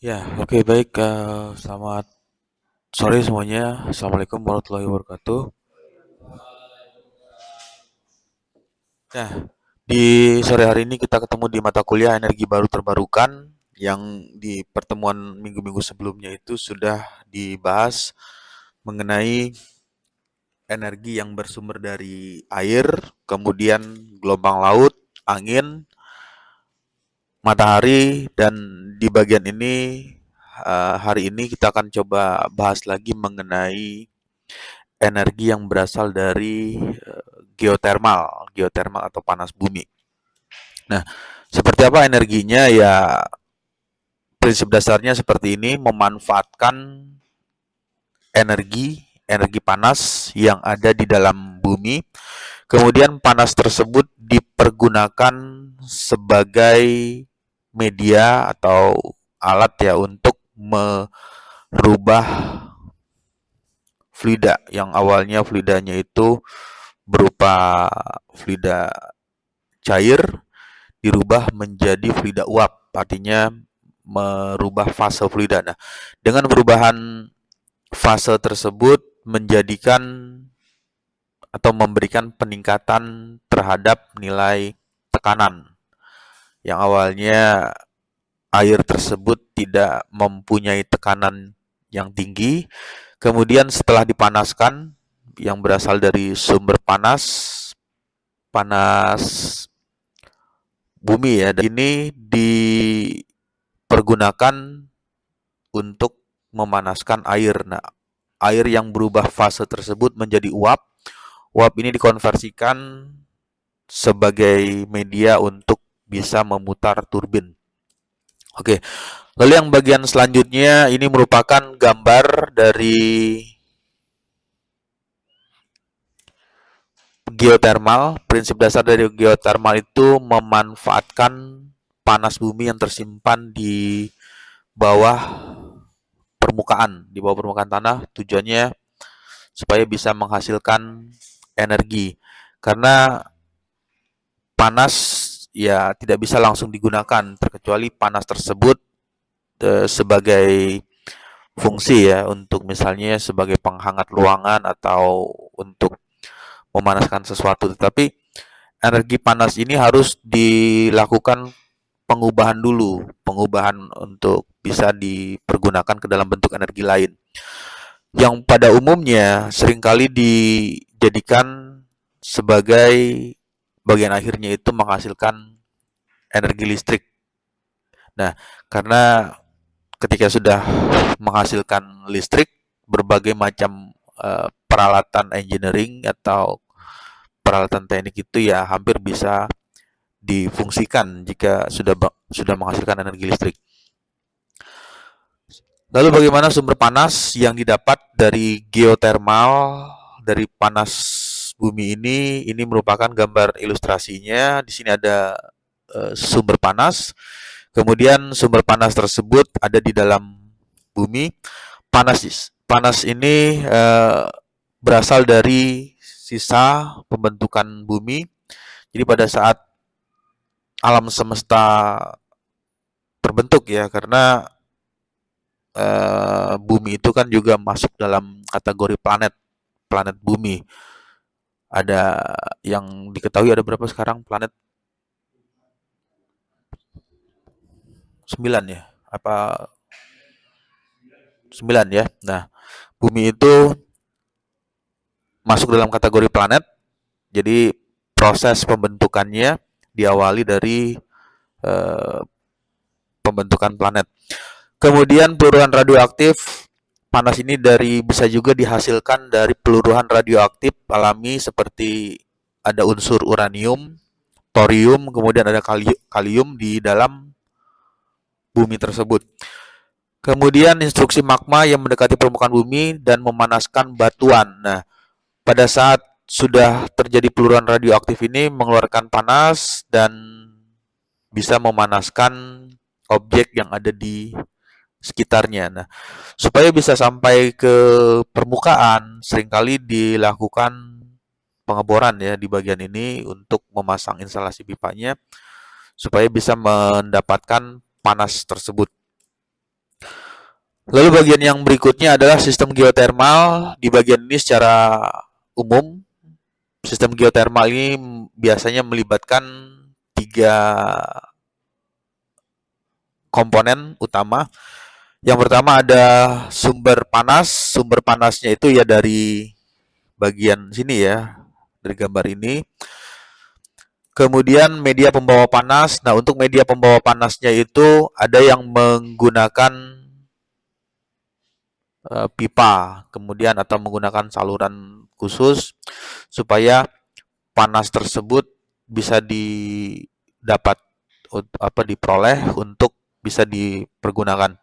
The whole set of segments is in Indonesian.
Ya, oke baik. Selamat sore semuanya. Assalamualaikum warahmatullahi wabarakatuh. Nah, di sore hari ini kita ketemu di mata kuliah energi baru terbarukan yang di pertemuan minggu-minggu sebelumnya itu sudah dibahas mengenai energi yang bersumber dari air, kemudian gelombang laut, angin, matahari, dan di bagian ini hari ini kita akan coba bahas lagi mengenai energi yang berasal dari geotermal atau panas bumi. Nah, seperti apa energinya? Ya, prinsip dasarnya seperti ini, memanfaatkan energi panas yang ada di dalam bumi. Kemudian panas tersebut dipergunakan sebagai media atau alat ya untuk merubah fluida yang awalnya fluidanya itu berupa fluida cair dirubah menjadi fluida uap, artinya merubah fase fluida. Nah, dengan perubahan fase tersebut menjadikan atau memberikan peningkatan terhadap nilai tekanan yang awalnya air tersebut tidak mempunyai tekanan yang tinggi, kemudian setelah dipanaskan yang berasal dari sumber panas, panas bumi ya, dan ini dipergunakan untuk memanaskan air. Nah, air yang berubah fase tersebut menjadi uap. Uap ini dikonversikan sebagai media untuk bisa memutar turbin. Oke, lalu yang bagian selanjutnya ini merupakan gambar dari geotermal. Prinsip dasar dari geotermal itu memanfaatkan panas bumi yang tersimpan di bawah permukaan tanah, tujuannya supaya bisa menghasilkan energi. Karena panas ya tidak bisa langsung digunakan terkecuali panas tersebut sebagai fungsi ya untuk misalnya sebagai penghangat ruangan atau untuk memanaskan sesuatu. Tetapi energi panas ini harus dilakukan pengubahan dulu, pengubahan untuk bisa dipergunakan ke dalam bentuk energi lain. Yang pada umumnya seringkali dijadikan sebagai bagian akhirnya itu menghasilkan energi listrik. Nah, karena ketika sudah menghasilkan listrik, berbagai macam peralatan engineering atau peralatan teknik itu ya hampir bisa difungsikan jika sudah menghasilkan energi listrik. Lalu bagaimana sumber panas yang didapat dari geotermal dari panas bumi ini? Ini merupakan gambar ilustrasinya. Di sini ada sumber panas. Kemudian sumber panas tersebut ada di dalam bumi. Panas ini berasal dari sisa pembentukan bumi. Jadi pada saat alam semesta terbentuk ya, karena bumi itu kan juga masuk dalam kategori planet, planet bumi. Ada yang diketahui ada berapa sekarang planet? 9 ya? Apa 9 ya? Nah, bumi itu masuk dalam kategori planet. Jadi proses pembentukannya diawali dari eh, pembentukan planet. Kemudian peluruhan radioaktif panas ini bisa juga dihasilkan dari peluruhan radioaktif alami seperti ada unsur uranium, thorium, kemudian ada kalium di dalam bumi tersebut. Kemudian instruksi magma yang mendekati permukaan bumi dan memanaskan batuan. Nah, pada saat sudah terjadi peluruhan radioaktif ini mengeluarkan panas dan bisa memanaskan objek yang ada di sekitarnya. Nah, supaya bisa sampai ke permukaan, seringkali dilakukan pengeboran ya di bagian ini untuk memasang instalasi pipanya supaya bisa mendapatkan panas tersebut. Lalu bagian yang berikutnya adalah sistem geotermal. Di bagian ini secara umum, sistem geotermal ini biasanya melibatkan tiga komponen utama. Yang pertama ada sumber panas. Sumber panasnya itu ya dari bagian sini ya, dari gambar ini. Kemudian media pembawa panas. Nah, untuk media pembawa panasnya itu ada yang menggunakan pipa, kemudian atau menggunakan saluran khusus supaya panas tersebut bisa didapat diperoleh untuk bisa dipergunakan.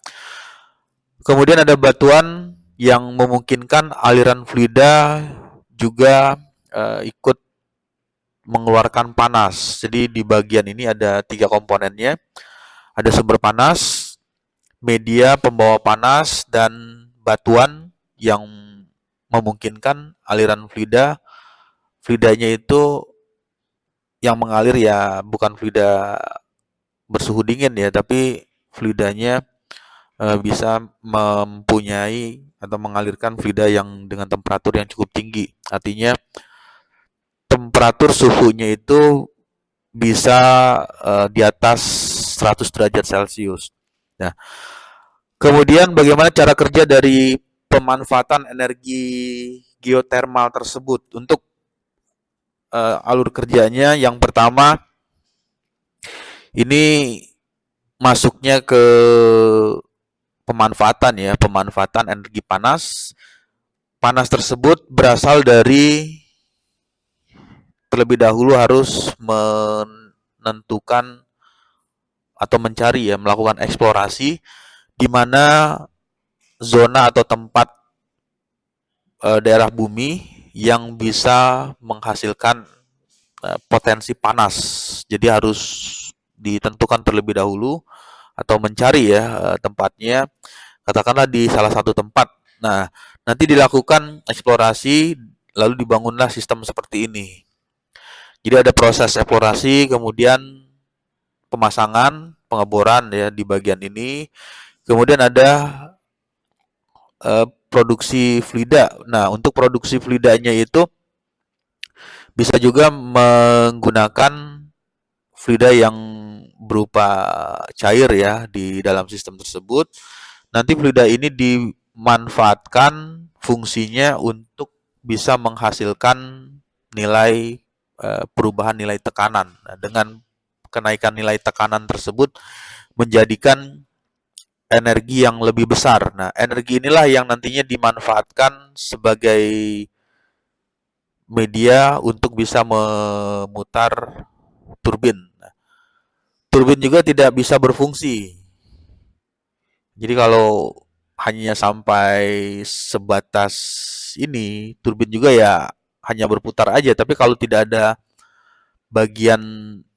Kemudian ada batuan yang memungkinkan aliran fluida juga ikut mengeluarkan panas. Jadi di bagian ini ada tiga komponennya. Ada sumber panas, media pembawa panas, dan batuan yang memungkinkan aliran fluida. Fluidanya itu yang mengalir ya bukan fluida bersuhu dingin ya, tapi fluidanya bisa mempunyai atau mengalirkan fluida yang dengan temperatur yang cukup tinggi. Artinya temperatur suhunya itu bisa di atas 100 derajat Celcius. Nah, kemudian bagaimana cara kerja dari pemanfaatan energi geotermal tersebut? Untuk alur kerjanya yang pertama ini masuknya ke pemanfaatan energi panas. Panas tersebut berasal dari terlebih dahulu harus menentukan atau mencari ya, melakukan eksplorasi di mana zona atau tempat daerah bumi yang bisa menghasilkan potensi panas. Jadi harus ditentukan terlebih dahulu atau mencari ya tempatnya, katakanlah di salah satu tempat. Nah, nanti dilakukan eksplorasi lalu dibangunlah sistem seperti ini. Jadi ada proses eksplorasi, kemudian pemasangan, pengeboran ya di bagian ini. Kemudian ada produksi fluida. Nah, untuk produksi fluidanya itu bisa juga menggunakan fluida yang berupa cair ya di dalam sistem tersebut. Nanti fluida ini dimanfaatkan fungsinya untuk bisa menghasilkan nilai perubahan nilai tekanan. Nah, dengan kenaikan nilai tekanan tersebut menjadikan energi yang lebih besar. Nah, energi inilah yang nantinya dimanfaatkan sebagai media untuk bisa memutar turbin. Nah, turbin juga tidak bisa berfungsi. Jadi kalau hanya sampai sebatas ini, turbin juga ya hanya berputar aja. Tapi kalau tidak ada bagian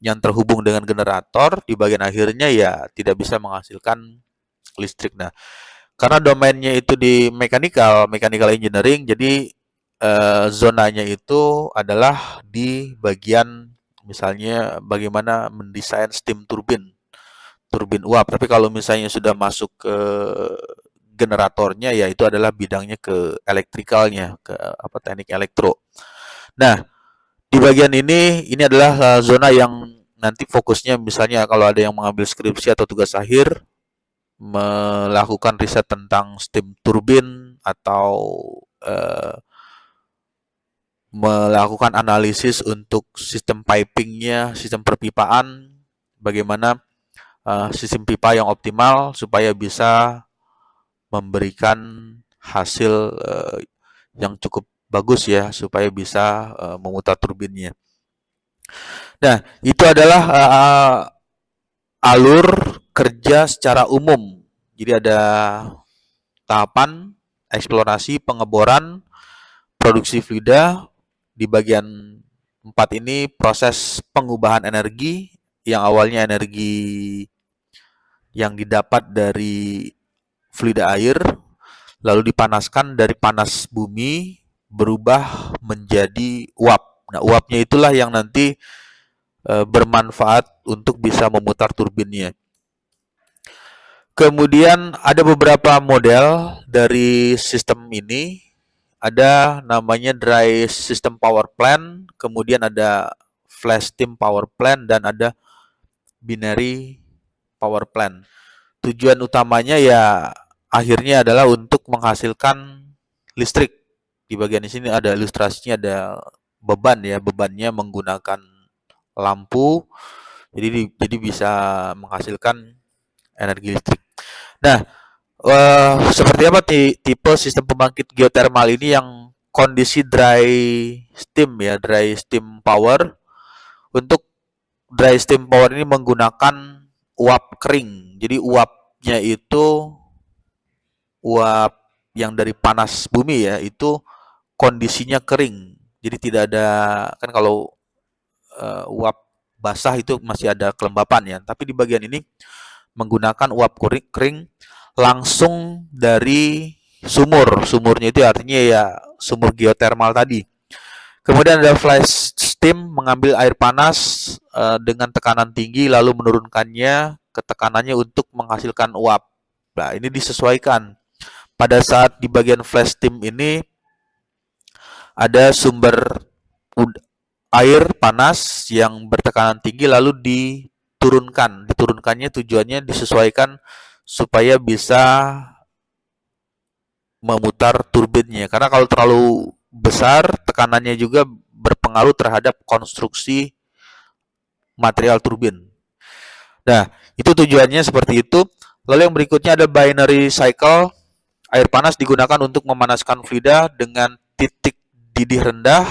yang terhubung dengan generator, di bagian akhirnya ya tidak bisa menghasilkan listrik. Nah, karena domainnya itu di mechanical engineering, jadi zonanya itu adalah di bagian misalnya bagaimana mendesain steam turbin uap. Tapi kalau misalnya sudah masuk ke generatornya, ya itu adalah bidangnya ke elektrikalnya, ke teknik elektro. Nah, di bagian ini adalah zona yang nanti fokusnya misalnya kalau ada yang mengambil skripsi atau tugas akhir melakukan riset tentang steam turbin atau melakukan analisis untuk sistem pipingnya, sistem perpipaan, bagaimana sistem pipa yang optimal supaya bisa memberikan hasil yang cukup bagus ya, supaya bisa memutar turbinnya. Nah, itu adalah alur kerja secara umum. Jadi ada tahapan eksplorasi, pengeboran, produksi fluida. Di bagian 4 ini proses pengubahan energi yang awalnya energi yang didapat dari fluida air lalu dipanaskan dari panas bumi berubah menjadi uap. Nah, uapnya itulah yang nanti bermanfaat untuk bisa memutar turbinnya. Kemudian ada beberapa model dari sistem ini. Ada namanya dry system power plant, kemudian ada flash steam power plant, dan ada binary power plant. Tujuan utamanya ya akhirnya adalah untuk menghasilkan listrik. Di bagian sini ada ilustrasinya, ada beban ya, bebannya menggunakan lampu, jadi bisa menghasilkan energi listrik. Nah, seperti apa tipe sistem pembangkit geothermal ini yang kondisi dry steam ya, dry steam power. Untuk dry steam power ini menggunakan uap kering. Jadi uapnya itu uap yang dari panas bumi ya, itu kondisinya kering. Jadi tidak ada, kan kalau uap basah itu masih ada kelembapan ya. Tapi di bagian ini menggunakan uap kering langsung dari sumur. Sumurnya itu artinya ya sumur geothermal tadi. Kemudian ada flash steam, mengambil air panas dengan tekanan tinggi lalu menurunkannya ke tekanannya untuk menghasilkan uap. Nah, ini disesuaikan. Pada saat di bagian flash steam ini ada sumber air panas yang bertekanan tinggi lalu diturunkan. Diturunkannya tujuannya disesuaikan supaya bisa memutar turbinnya. Karena kalau terlalu besar, tekanannya juga berpengaruh terhadap konstruksi material turbin. Nah, itu tujuannya seperti itu. Lalu yang berikutnya ada binary cycle. Air panas digunakan untuk memanaskan fluida dengan titik didih rendah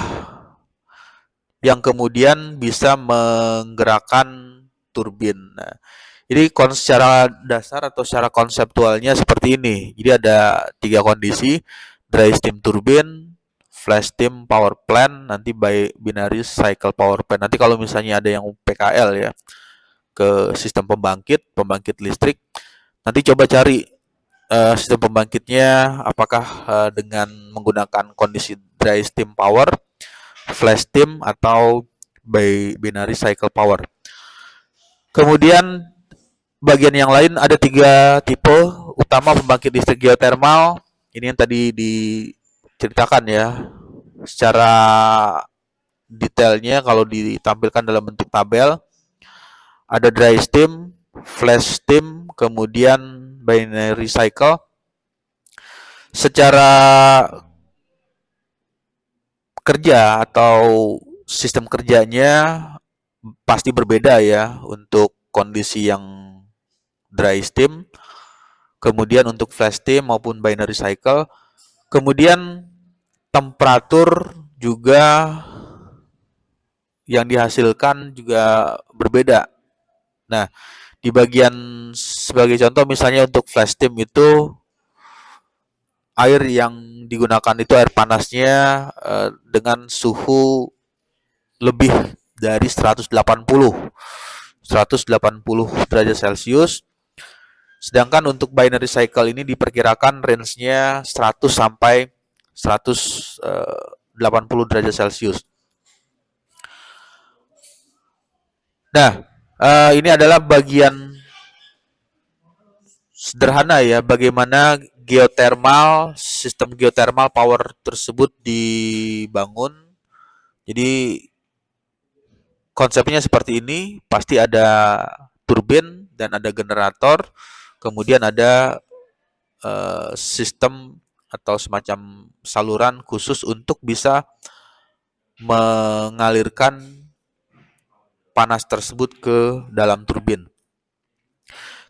yang kemudian bisa menggerakkan turbin. Nah, jadi secara dasar atau secara konseptualnya seperti ini. Jadi ada 3 kondisi: dry steam turbine, flash steam power plant, nanti binary cycle power plant. Nanti kalau misalnya ada yang PKL ya, ke sistem pembangkit listrik, nanti coba cari sistem pembangkitnya apakah dengan menggunakan kondisi dry steam power, flash steam, atau binary cycle power. Kemudian bagian yang lain ada 3 tipe utama pembangkit listrik geothermal. Ini yang tadi diceritakan ya. Secara detailnya kalau ditampilkan dalam bentuk tabel, ada dry steam, flash steam, kemudian binary cycle. Secara kerja atau sistem kerjanya pasti berbeda ya untuk kondisi yang dry steam, kemudian untuk flash steam maupun binary cycle. Kemudian temperatur juga yang dihasilkan juga berbeda. Nah, di bagian sebagai contoh misalnya untuk flash steam itu air yang digunakan itu air panasnya dengan suhu lebih dari 180 derajat Celcius. Sedangkan untuk binary cycle ini diperkirakan range-nya 100 sampai 180 derajat Celcius. Nah, ini adalah bagian sederhana ya bagaimana sistem geothermal power tersebut dibangun. Jadi konsepnya seperti ini, pasti ada turbin dan ada generator, kemudian ada sistem atau semacam saluran khusus untuk bisa mengalirkan panas tersebut ke dalam turbin.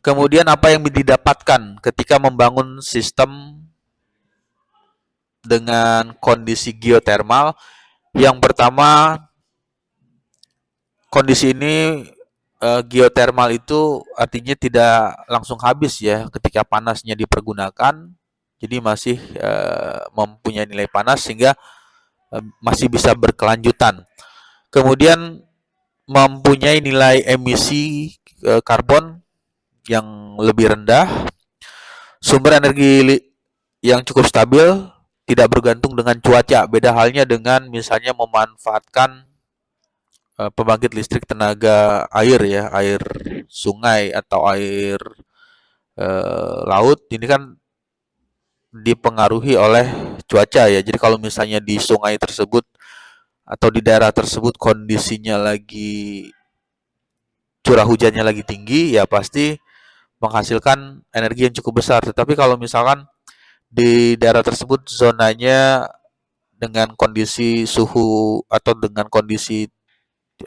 Kemudian apa yang didapatkan ketika membangun sistem dengan kondisi geothermal? Yang pertama, kondisi ini geothermal itu artinya tidak langsung habis ya ketika panasnya dipergunakan. Jadi masih mempunyai nilai panas sehingga masih bisa berkelanjutan. Kemudian mempunyai nilai emisi karbon yang lebih rendah, sumber energi yang cukup stabil, tidak bergantung dengan cuaca. Beda halnya dengan misalnya memanfaatkan pembangkit listrik tenaga air ya, air sungai atau air laut ini kan dipengaruhi oleh cuaca ya. Jadi kalau misalnya di sungai tersebut atau di daerah tersebut kondisinya lagi curah hujannya lagi tinggi, ya pasti menghasilkan energi yang cukup besar. Tetapi kalau misalkan di daerah tersebut zonanya dengan kondisi suhu atau dengan kondisi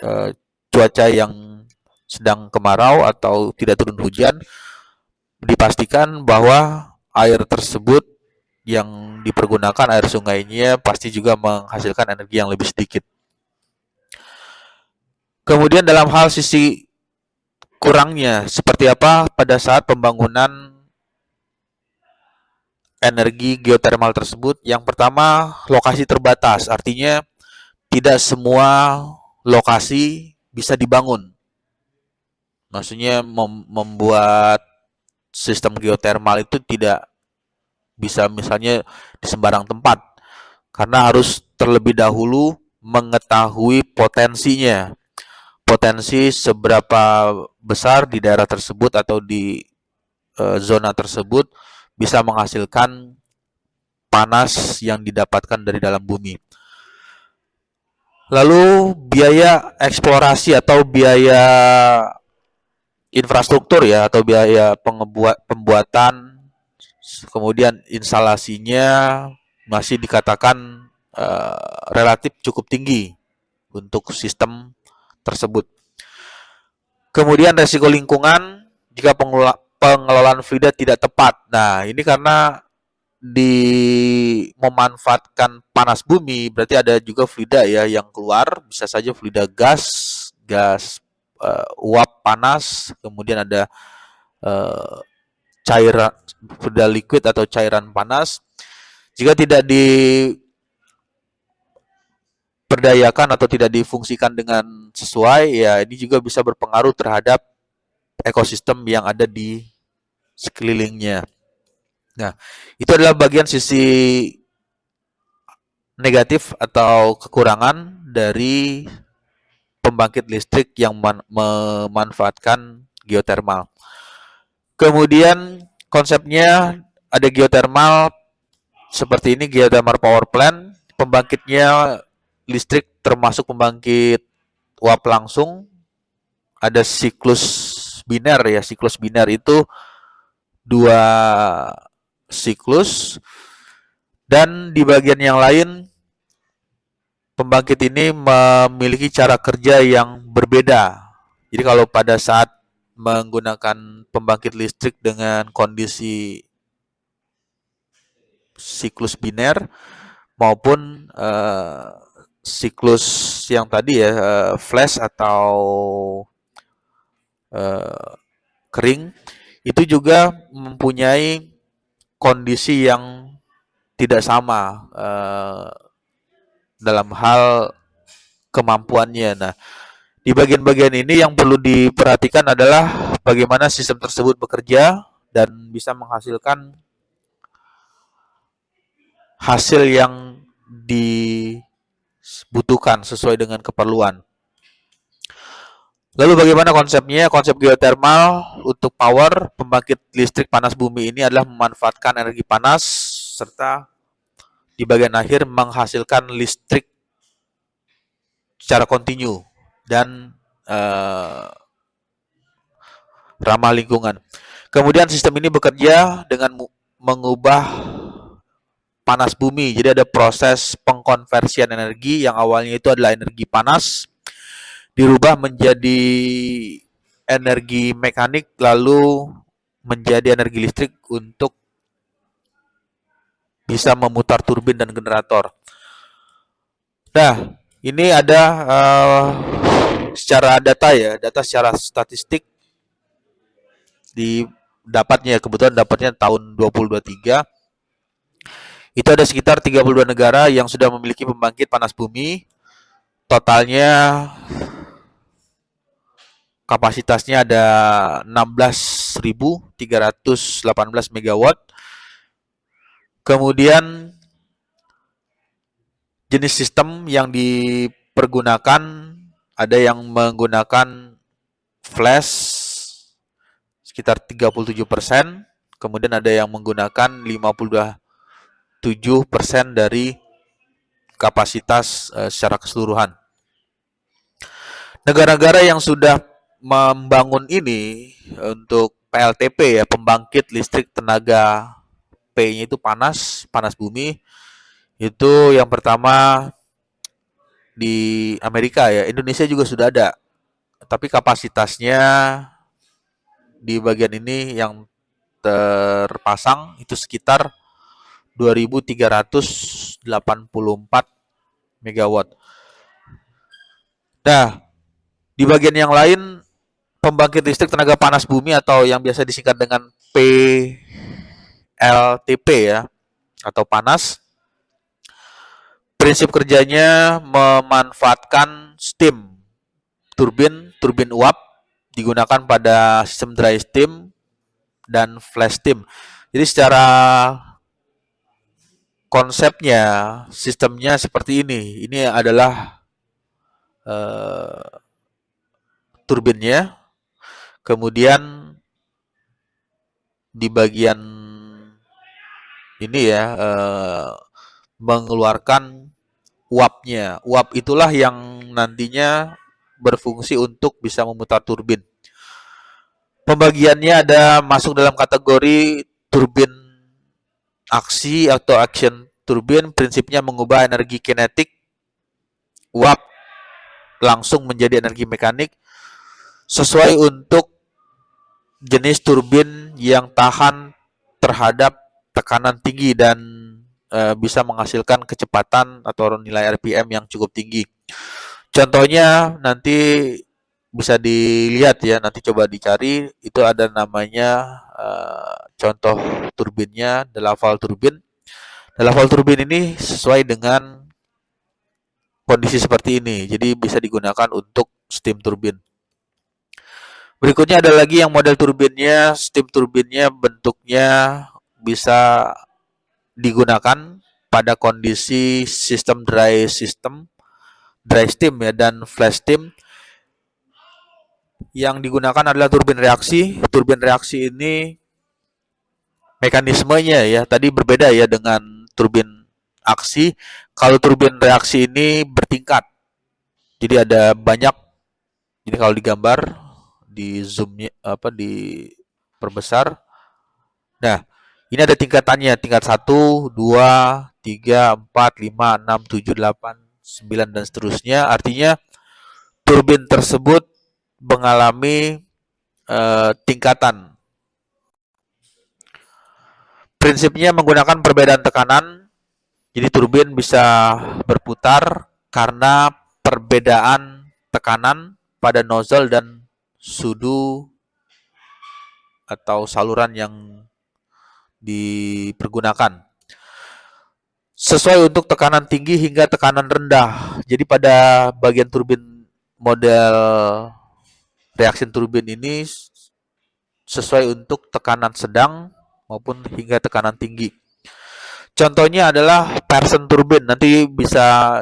eh, cuaca yang sedang kemarau atau tidak turun hujan, dipastikan bahwa air tersebut yang dipergunakan air sungainya pasti juga menghasilkan energi yang lebih sedikit. Kemudian dalam hal sisi kurangnya, seperti apa pada saat pembangunan energi geotermal tersebut? Yang pertama, lokasi terbatas, artinya tidak semua lokasi bisa dibangun. Maksudnya membuat sistem geotermal itu tidak bisa misalnya di sembarang tempat, karena harus terlebih dahulu mengetahui potensinya. Potensi seberapa besar di daerah tersebut atau di zona tersebut bisa menghasilkan panas yang didapatkan dari dalam bumi. Lalu biaya eksplorasi atau biaya infrastruktur ya atau biaya pembuatan kemudian instalasinya masih dikatakan relatif cukup tinggi untuk sistem tersebut. Kemudian resiko lingkungan jika pengelolaan fluida tidak tepat. Nah, ini karena di memanfaatkan panas bumi berarti ada juga fluida ya yang keluar, bisa saja fluida gas uap panas, kemudian ada uh, cairan fluida liquid atau cairan panas. Jika tidak diperdayakan atau tidak difungsikan dengan sesuai, ya ini juga bisa berpengaruh terhadap ekosistem yang ada di sekelilingnya. Nah, itu adalah bagian sisi negatif atau kekurangan dari pembangkit listrik yang memanfaatkan geotermal. Kemudian konsepnya ada geotermal seperti ini, geothermal power plant. Pembangkitnya listrik termasuk pembangkit uap langsung. Ada siklus biner ya, siklus biner itu dua siklus, dan di bagian yang lain pembangkit ini memiliki cara kerja yang berbeda. Jadi kalau pada saat menggunakan pembangkit listrik dengan kondisi siklus biner maupun siklus yang tadi ya flash atau kering, itu juga mempunyai kondisi yang tidak sama dalam hal kemampuannya. Nah, di bagian-bagian ini yang perlu diperhatikan adalah bagaimana sistem tersebut bekerja dan bisa menghasilkan hasil yang dibutuhkan sesuai dengan keperluan. Lalu bagaimana konsepnya? Konsep geothermal untuk power pembangkit listrik panas bumi ini adalah memanfaatkan energi panas serta di bagian akhir menghasilkan listrik secara kontinu dan ramah lingkungan. Kemudian sistem ini bekerja dengan mengubah panas bumi. Jadi ada proses pengkonversian energi yang awalnya itu adalah energi panas dirubah menjadi energi mekanik lalu menjadi energi listrik untuk bisa memutar turbin dan generator. Nah, ini ada secara data ya, data secara statistik dapatnya kebetulan dapatnya tahun 2023 itu ada sekitar 32 negara yang sudah memiliki pembangkit panas bumi. Totalnya kapasitasnya ada 16.318 megawatt. Kemudian jenis sistem yang dipergunakan ada yang menggunakan flash sekitar 37%, kemudian ada yang menggunakan 57% dari kapasitas secara keseluruhan. Negara-negara yang sudah membangun ini untuk PLTP ya, pembangkit listrik tenaga P-nya itu panas bumi. Itu yang pertama di Amerika ya. Indonesia juga sudah ada. Tapi kapasitasnya di bagian ini yang terpasang itu sekitar 2.384 megawatt. Nah, di bagian yang lain pembangkit listrik tenaga panas bumi atau yang biasa disingkat dengan PLTP ya atau panas. Prinsip kerjanya memanfaatkan steam turbin uap digunakan pada sistem dry steam dan flash steam. Jadi secara konsepnya, sistemnya seperti ini. Ini adalah turbinnya. Kemudian di bagian ini ya mengeluarkan uapnya. Uap itulah yang nantinya berfungsi untuk bisa memutar turbin. Pembagiannya ada masuk dalam kategori turbin aksi atau action turbin. Prinsipnya mengubah energi kinetik uap langsung menjadi energi mekanik sesuai untuk jenis turbin yang tahan terhadap tekanan tinggi dan bisa menghasilkan kecepatan atau nilai RPM yang cukup tinggi. Contohnya nanti bisa dilihat ya, nanti coba dicari, itu ada namanya contoh turbinnya, The Laval turbin. The Laval turbin ini sesuai dengan kondisi seperti ini, jadi bisa digunakan untuk steam turbin. Berikutnya ada lagi yang model turbinnya, steam turbinnya bentuknya bisa digunakan pada kondisi sistem dry steam ya dan flash steam. Yang digunakan adalah turbin reaksi. Turbin reaksi ini mekanismenya ya tadi berbeda ya dengan turbin aksi. Kalau turbin reaksi ini bertingkat. Jadi ada banyak. Jadi kalau digambar di zoomnya apa di perbesar. Nah, ini ada tingkatannya, tingkat 1, 2, 3, 4, 5, 6, 7, 8, 9 dan seterusnya. Artinya turbin tersebut mengalami tingkatan. Prinsipnya menggunakan perbedaan tekanan. Jadi turbin bisa berputar karena perbedaan tekanan pada nozzle dan sudu atau saluran yang dipergunakan. Sesuai untuk tekanan tinggi hingga tekanan rendah. Jadi pada bagian turbin model reaction turbin ini sesuai untuk tekanan sedang maupun hingga tekanan tinggi. Contohnya adalah Pearson turbin. Nanti bisa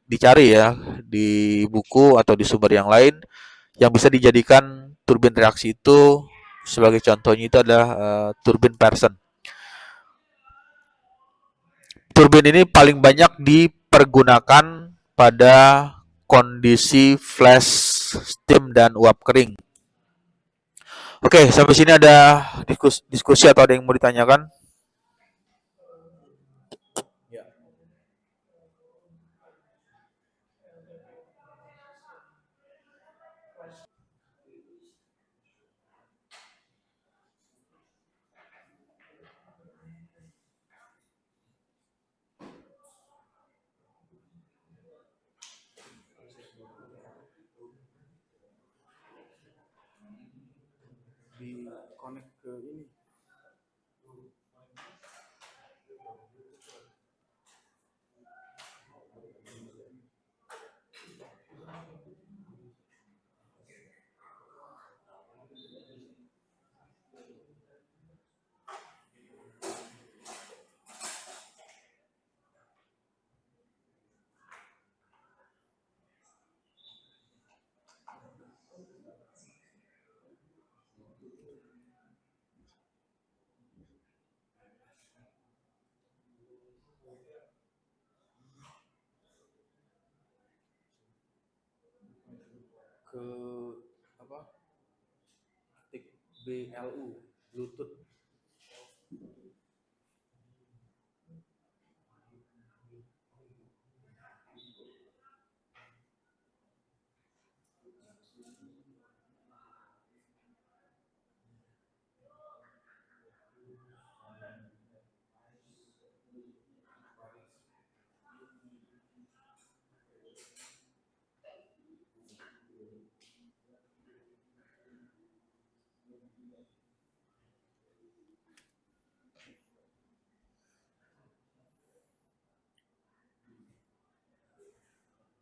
dicari ya di buku atau di sumber yang lain yang bisa dijadikan turbin reaksi itu sebagai contohnya itu adalah turbin Pearson. Turbin ini paling banyak dipergunakan pada kondisi flash steam dan uap kering. Oke, sampai sini ada diskusi atau ada yang mau ditanyakan? Di connect ke ini. Ke apa? Tik BLU, Bluetooth.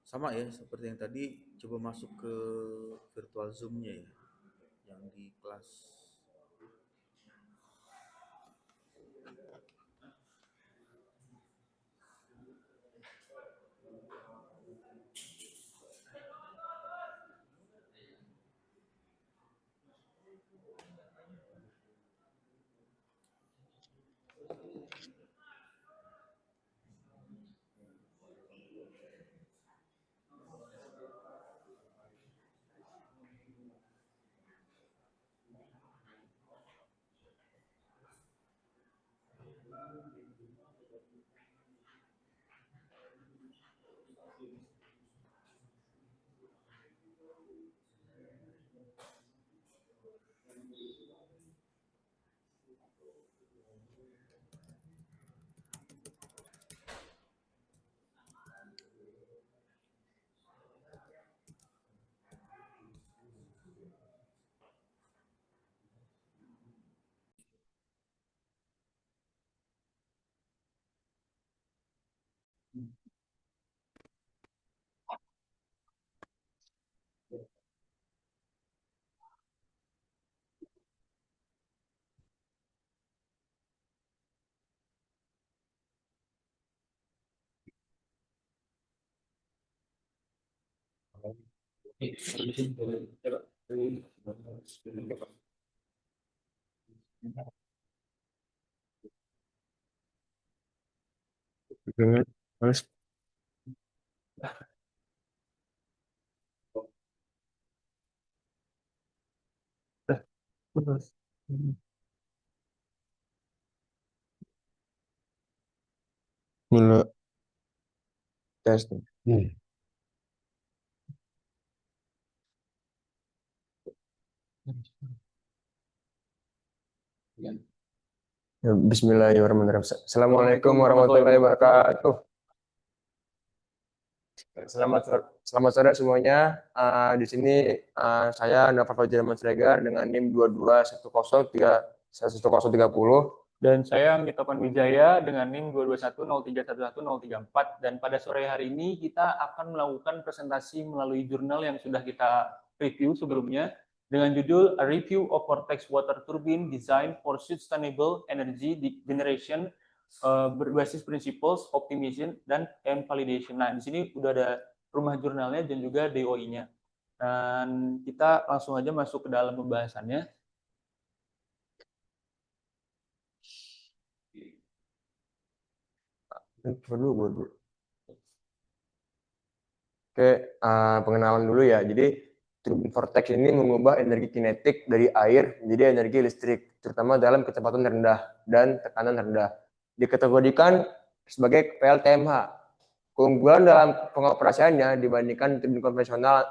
Sama ya, seperti yang tadi, coba masuk ke virtual Zoom-nya ya, yang di kelas. Mula tes. Ya, Bismillahirrahmanirrahim. Assalamualaikum warahmatullahi wabarakatuh. Selamat sore semuanya. Di sini saya Nova Fajar Siregar dengan NIM 221030. Dan saya Mitopan Wijaya dengan NIM 22103111034. Dan pada sore hari ini kita akan melakukan presentasi melalui jurnal yang sudah kita review sebelumnya dengan judul A Review of Vortex Water Turbine Design for Sustainable Energy Generation berbasis Principles Optimization dan Validation. Nah, di sini udah ada rumah jurnalnya dan juga DOI-nya. Dan kita langsung aja masuk ke dalam pembahasannya. Oke, pengenalan dulu ya. Jadi, turbin vortex ini mengubah energi kinetik dari air menjadi energi listrik, terutama dalam kecepatan rendah dan tekanan rendah. Dikategorikan sebagai PLTMH. Keunggulan dalam pengoperasiannya dibandingkan turbin konvensional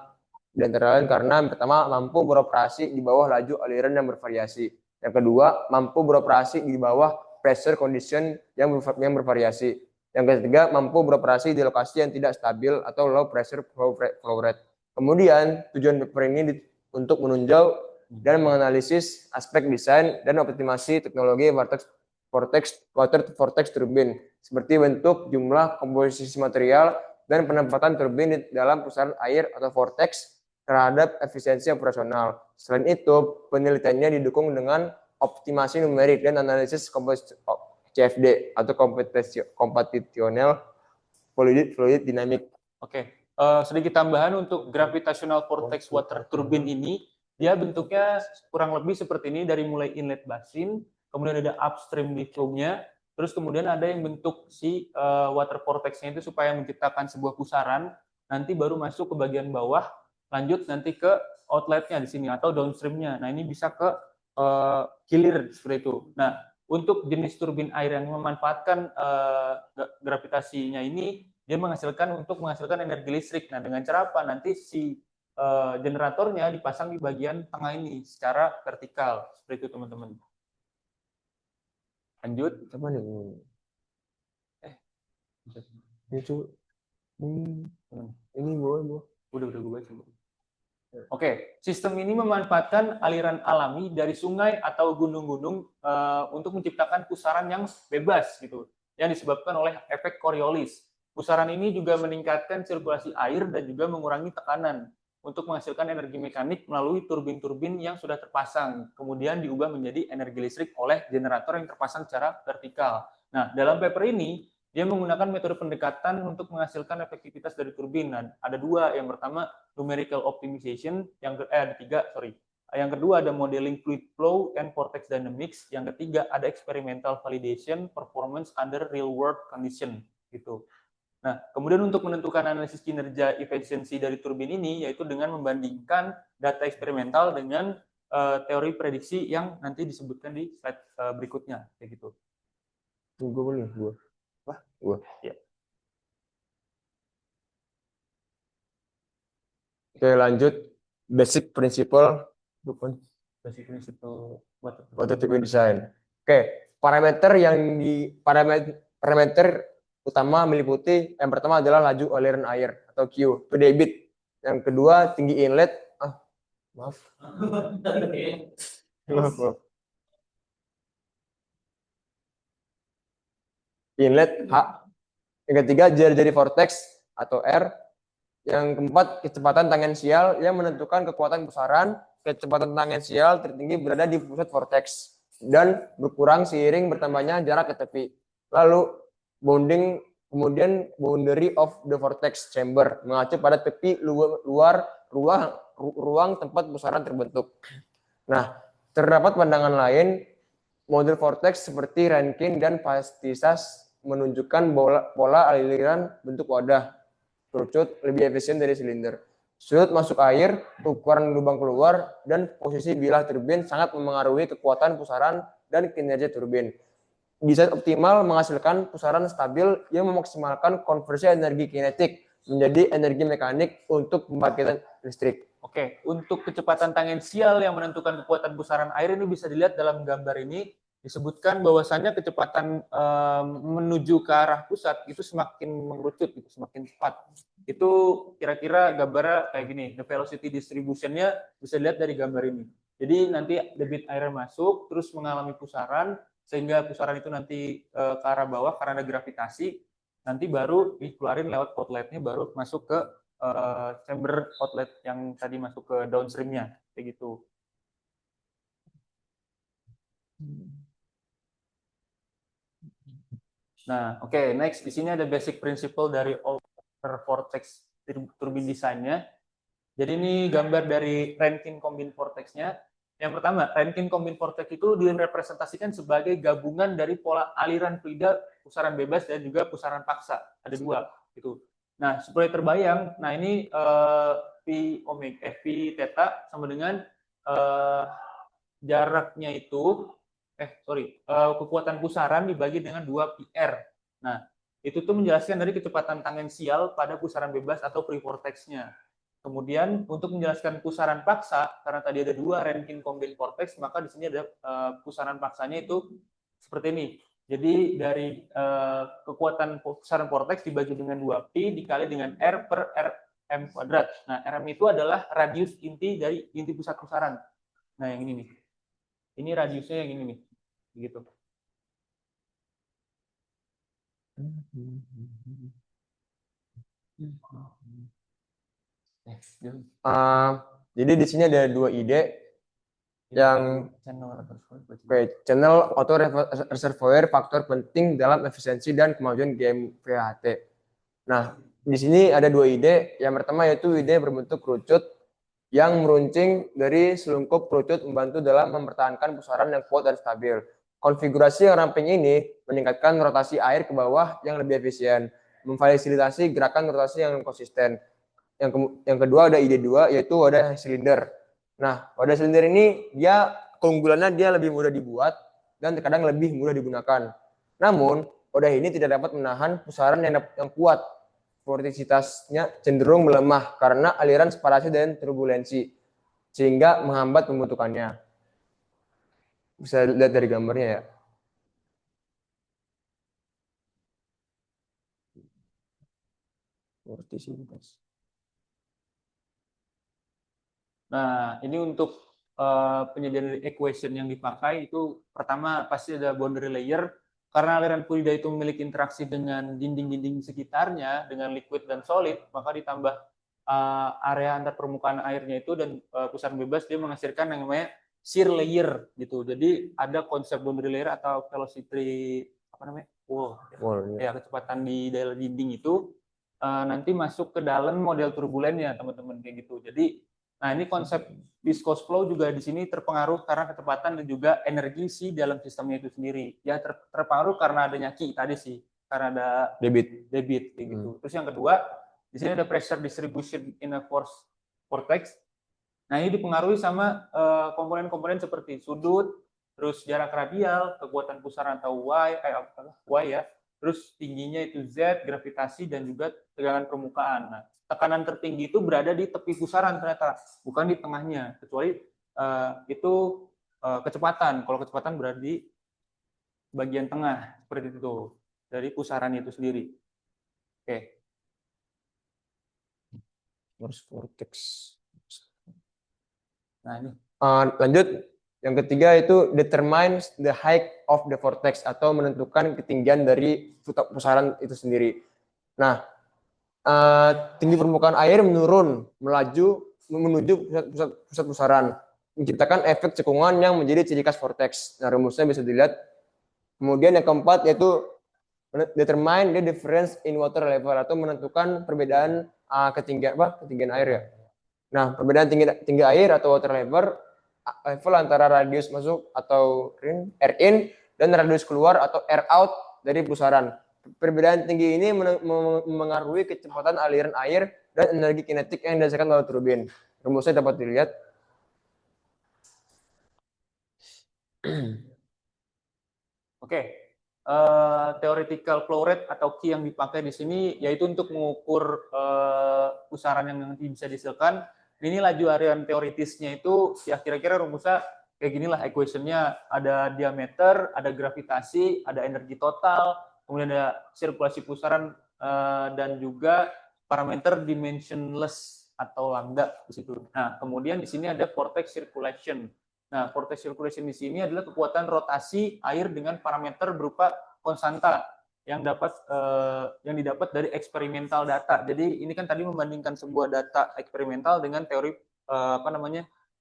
di antara lain karena pertama mampu beroperasi di bawah laju aliran yang bervariasi. Yang kedua, mampu beroperasi di bawah pressure condition yang bervariasi. Yang ketiga, mampu beroperasi di lokasi yang tidak stabil atau low pressure flow rate. Kemudian, tujuan paper ini untuk menunjau dan menganalisis aspek desain dan optimasi teknologi water vortex turbine, seperti bentuk, jumlah, komposisi material, dan penempatan turbin dalam pusaran air atau vortex terhadap efisiensi operasional. Selain itu, penelitiannya didukung dengan optimasi numerik dan analisis CFD atau computational fluid dynamic. Oke, sedikit tambahan untuk gravitational vortex water turbine ini, dia bentuknya kurang lebih seperti ini dari mulai inlet basin, kemudian ada upstream flow-nya, Terus kemudian ada yang bentuk si water vortex-nya itu supaya menciptakan sebuah pusaran, nanti baru masuk ke bagian bawah, lanjut nanti ke outlet-nya di sini atau downstream-nya. Nah, ini bisa ke hilir seperti itu. Nah, untuk jenis turbin air yang memanfaatkan gravitasinya ini, dia menghasilkan energi listrik. Nah, dengan cara apa? Nanti si generatornya dipasang di bagian tengah ini secara vertikal. Seperti itu, teman-teman. Lanjut. Apa nih? Itu ini boleh. Udah gue baca. Oke, sistem ini memanfaatkan aliran alami dari sungai atau gunung-gunung untuk menciptakan pusaran yang bebas gitu, yang disebabkan oleh efek Coriolis. Pusaran ini juga meningkatkan sirkulasi air dan juga mengurangi tekanan untuk menghasilkan energi mekanik melalui turbin-turbin yang sudah terpasang, kemudian diubah menjadi energi listrik oleh generator yang terpasang secara vertikal. Nah, dalam paper ini dia menggunakan metode pendekatan untuk menghasilkan efektivitas dari turbin. Nah, ada dua. Yang pertama numerical optimization, ada tiga. Yang kedua ada modeling fluid flow and vortex dynamics. Yang ketiga ada experimental validation performance under real world condition gitu. Nah, kemudian untuk menentukan analisis kinerja efisiensi dari turbin ini yaitu dengan membandingkan data eksperimental dengan teori prediksi yang nanti disebutkan di slide berikutnya kayak gitu. Ya. Oke, lanjut basic principle water turbine design. Oke, parameter utama meliputi yang pertama adalah laju aliran air atau Q, debit. Yang kedua tinggi inlet. Maaf. Inlet H. Yang ketiga jari-jari vortex atau R. Yang keempat kecepatan tangensial yang menentukan kekuatan pusaran. Kecepatan tangensial tertinggi berada di pusat vortex dan berkurang seiring bertambahnya jarak ke tepi. Lalu kemudian boundary of the vortex chamber mengacu pada tepi luar ruang tempat pusaran terbentuk. Nah, terdapat pandangan lain. Model vortex seperti Rankine dan Pastisas menunjukkan pola aliran bentuk wadah kerucut lebih efisien dari silinder. Sudut masuk air, ukuran lubang keluar, dan posisi bilah turbin sangat memengaruhi kekuatan pusaran dan kinerja turbin. Desain optimal menghasilkan pusaran stabil yang memaksimalkan konversi energi kinetik menjadi energi mekanik untuk pembangkitan listrik. Oke, untuk kecepatan tangensial yang menentukan kekuatan pusaran air ini bisa dilihat dalam gambar ini. Disebutkan bahwasannya kecepatan menuju ke arah pusat itu semakin mengerucut, gitu, semakin cepat. Itu kira-kira gambarnya kayak gini. The velocity distribution-nya bisa dilihat dari gambar ini. Jadi nanti debit air masuk, terus mengalami pusaran, sehingga pusaran itu nanti ke arah bawah karena ada gravitasi. Nanti baru dikeluarin lewat outlet-nya, baru masuk ke chamber outlet yang tadi masuk ke downstream-nya, kayak gitu. Nah, oke, next di sini ada basic principle dari water vortex turbine design-nya. Jadi ini gambar dari Rankine combined vortex-nya. Yang pertama, Rankine combined vortex itu direpresentasikan sebagai gabungan dari pola aliran fluida, pusaran bebas dan juga pusaran paksa. Ada dua gitu. Nah, supaya terbayang, nah ini V theta sama dengan jaraknya itu kekuatan pusaran dibagi dengan 2 PR. Nah, itu tuh menjelaskan dari kecepatan tangensial pada pusaran bebas atau free vortex-nya. Kemudian untuk menjelaskan pusaran paksa, karena tadi ada 2 Rankine combined vortex, maka di sini ada pusaran paksanya itu seperti ini. Jadi dari kekuatan pusaran vortex dibagi dengan 2 P dikali dengan R per Rm kuadrat. Nah, Rm itu adalah radius inti dari inti pusat pusaran. Nah, yang ini nih. Ini radiusnya yang ini nih. Begitu. Jadi di sini ada 2 ide yang channel auto reservoir faktor penting dalam efisiensi dan kemajuan GMVHT. Nah, di sini ada 2 ide. Yang pertama yaitu ide berbentuk kerucut yang meruncing dari selungkup kerucut membantu dalam mempertahankan pusaran yang kuat dan stabil. Konfigurasi yang ramping ini meningkatkan rotasi air ke bawah yang lebih efisien, memfasilitasi gerakan rotasi yang konsisten. Yang kedua ada ID2, yaitu wadah silinder. Nah, wadah silinder ini dia keunggulannya dia lebih mudah dibuat dan terkadang lebih mudah digunakan. Namun, wadah ini tidak dapat menahan pusaran yang kuat. Vortisitasnya cenderung melemah karena aliran separasi dan turbulensi, sehingga menghambat pembentukannya. Bisa lihat dari gambarnya ya. Vortisitas. Nah, ini untuk penyediaan equation yang dipakai itu pertama pasti ada boundary layer karena aliran fluida itu memiliki interaksi dengan dinding-dinding sekitarnya dengan liquid dan solid, maka ditambah area antar permukaan airnya itu dan pusaran bebas dia menghasilkan yang namanya shear layer gitu. Jadi ada konsep boundary layer atau velocity apa namanya? Ya kecepatan di daerah dinding itu nanti masuk ke dalam model turbulennya teman-teman kayak gitu. Jadi nah, ini konsep viscous flow juga di sini terpengaruh karena kecepatan dan juga energi si dalam sistemnya itu sendiri. Ya terpengaruh karena adanya Q tadi sih, karena ada debit kayak gitu. Terus yang kedua, di sini ada pressure distribution in a vortex. Nah, ini dipengaruhi sama komponen-komponen seperti sudut, terus jarak radial, kekuatan pusaran atau Y ya. Terus tingginya itu Z, gravitasi dan juga tegangan permukaan. Nah, tekanan tertinggi itu berada di tepi pusaran ternyata, bukan di tengahnya, kecuali itu kecepatan. Kalau kecepatan berada di bagian tengah seperti itu dari pusaran itu sendiri. Oke. Vortex. Nah, ini. Lanjut, yang ketiga itu determines the height of the vortex atau menentukan ketinggian dari pusaran itu sendiri. Nah, tinggi permukaan air menurun melaju menuju pusat pusaran, menciptakan efek cekungan yang menjadi ciri khas vortex. Nah, rumusnya bisa dilihat. Kemudian yang keempat yaitu determine the difference in water level atau menentukan perbedaan ketinggian air ya. Nah, perbedaan tinggi air atau water level antara radius masuk atau air in dan radius keluar atau air out dari pusaran. Perbedaan tinggi ini mengaruhi kecepatan aliran air dan energi kinetik yang dihasilkan oleh turbin. Rumusnya dapat dilihat. Oke. Theoretical flow rate atau Q yang dipakai di sini yaitu untuk mengukur pusaran yang nanti bisa dihasilkan. Ini laju aliran teoritisnya itu ya kira-kira rumusnya kayak ginilah equationnya, ada diameter, ada gravitasi, ada energi total, kemudian ada sirkulasi pusaran dan juga parameter dimensionless atau lambda di situ. Nah, kemudian di sini ada vortex circulation. Nah, vortex circulation di sini adalah kekuatan rotasi air dengan parameter berupa konstanta yang didapat dari eksperimental data. Jadi ini kan tadi membandingkan sebuah data eksperimental dengan teori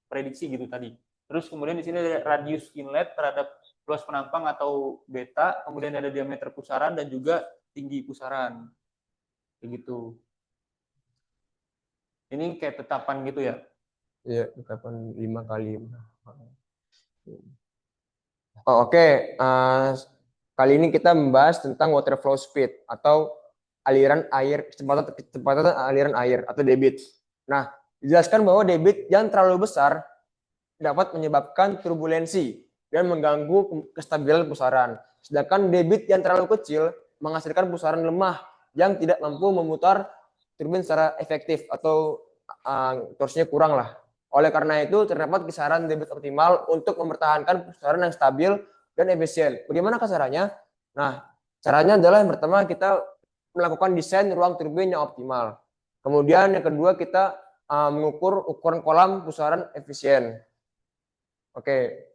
prediksi gitu tadi. Terus kemudian di sini ada radius inlet terhadap luas penampang atau beta, kemudian ada diameter pusaran dan juga tinggi pusaran. Begitu. Ini kayak tetapan gitu ya? Iya, tetapan 5 kali. Oke. Kali ini kita membahas tentang water flow speed atau aliran air, kecepatan aliran air atau debit. Nah, dijelaskan bahwa debit yang terlalu besar dapat menyebabkan turbulensi dan mengganggu kestabilan pusaran. Sedangkan debit yang terlalu kecil menghasilkan pusaran lemah yang tidak mampu memutar turbin secara efektif atau torsinya kurang lah. Oleh karena itu, terdapat kisaran debit optimal untuk mempertahankan pusaran yang stabil dan efisien. Bagaimana caranya? Nah, caranya adalah yang pertama kita melakukan desain ruang turbin yang optimal. Kemudian yang kedua kita mengukur ukuran kolam pusaran efisien. Oke.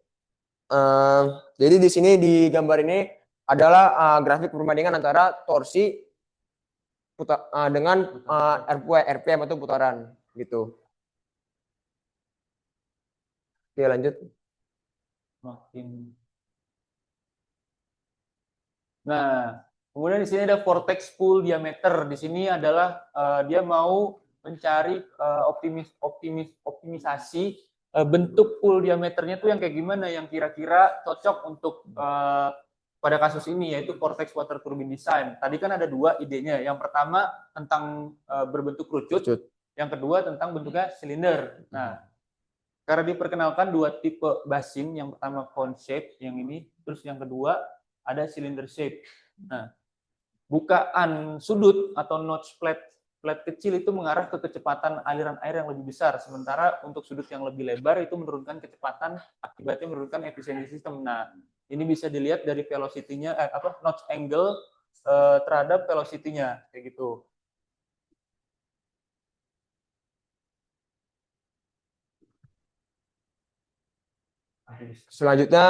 Jadi di sini di gambar ini adalah grafik perbandingan antara torsi dengan RPM atau putaran gitu. Oke, lanjut. Nah, kemudian di sini ada vortex pool diameter. Di sini adalah dia mau mencari optimisasi bentuk pool diameternya tuh yang kayak gimana yang kira-kira cocok untuk pada kasus ini, yaitu vortex water turbine design. Tadi kan ada dua idenya. Yang pertama tentang berbentuk kerucut, yang kedua tentang bentuknya silinder. Nah, karena diperkenalkan dua tipe basin, yang pertama cone shape yang ini, terus yang kedua ada cylinder shape. Nah, bukaan sudut atau notch plate kecil itu mengarah ke kecepatan aliran air yang lebih besar, sementara untuk sudut yang lebih lebar itu menurunkan kecepatan, akibatnya menurunkan efisiensi sistem. Nah, ini bisa dilihat dari velocity-nya, notch angle terhadap velocity-nya, kayak gitu. Selanjutnya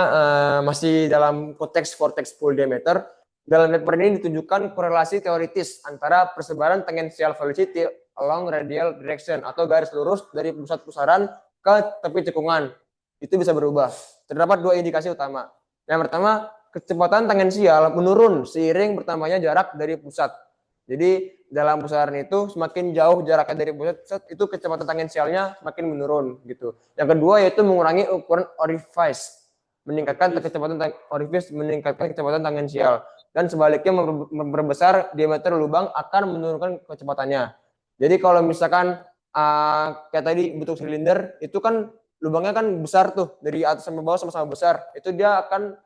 masih dalam konteks vortex pool diameter. Dalam paper ini ditunjukkan korelasi teoritis antara persebaran tangential velocity along radial direction atau garis lurus dari pusat pusaran ke tepi cekungan. Itu bisa berubah. Terdapat dua indikasi utama. Yang pertama, kecepatan tangensial menurun seiring bertambahnya jarak dari pusat. Jadi dalam pusaran itu semakin jauh jaraknya dari pusat, itu kecepatan tangensialnya semakin menurun gitu. Yang kedua yaitu mengurangi ukuran orifice, meningkatkan kecepatan tangensial, dan sebaliknya memperbesar diameter lubang akan menurunkan kecepatannya. Jadi kalau misalkan kayak tadi bentuk silinder itu kan lubangnya kan besar tuh, dari atas sampai bawah sama-sama besar, itu dia akan